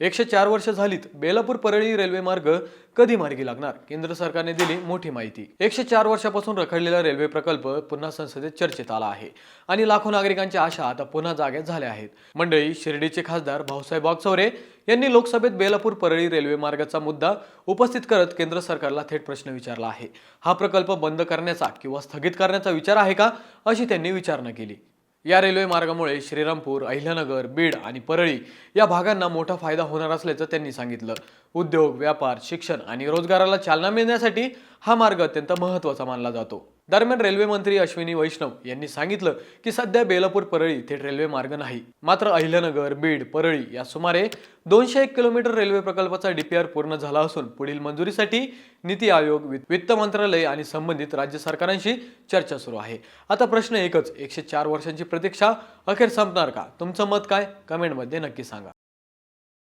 104 वर्ष झालीत, बेलापूर परळी रेल्वे मार्ग कधी मार्गी लागणार? केंद्र सरकारने दिली मोठी माहिती। 104 वर्षापासून रखडलेला रेल्वे प्रकल्प पुन्हा संसदेत चर्चेत आला आहे आणि लाखो नागरिकांच्या आशा आता पुन्हा जाग्या झाल्या आहेत। मंडळी, शिर्डीचे खासदार भाऊसाहेब वागचौरे यांनी लोकसभेत बेलापूर परळी रेल्वे मार्गाचा मुद्दा उपस्थित करत केंद्र सरकारला थेट प्रश्न विचारला आहे। हा प्रकल्प बंद करण्याचा किंवा स्थगित करण्याचा विचार आहे का, अशी त्यांनी विचारणा केली। या रेल्वे मार्गामुळे श्रीरामपूर, अहिल्यानगर, बीड आणि परळी या भागांना मोठा फायदा होणार असल्याचं त्यांनी सांगितलं। उद्योग, व्यापार, शिक्षण आणि रोजगाराला चालना मिळण्यासाठी हा मार्ग अत्यंत महत्त्वाचा मानला जातो। दरम्यान रेल्वे मंत्री अश्विनी वैष्णव यांनी सांगितलं की सध्या बेलापूर परळी थेट रेल्वे मार्ग नाही, मात्र अहिल्यानगर, बीड, परळी या सुमारे 201 किलोमीटर रेल्वे प्रकल्पाचा डीपीआर पूर्ण झाला असून पुढील मंजुरीसाठी नीती आयोग, वित्त मंत्रालय आणि संबंधित राज्य सरकारांशी चर्चा सुरू आहे। आता प्रश्न एकच, 104 वर्षांची प्रतीक्षा अखेर संपणार का? तुमचं मत काय? कमेंटमध्ये नक्की सांगा।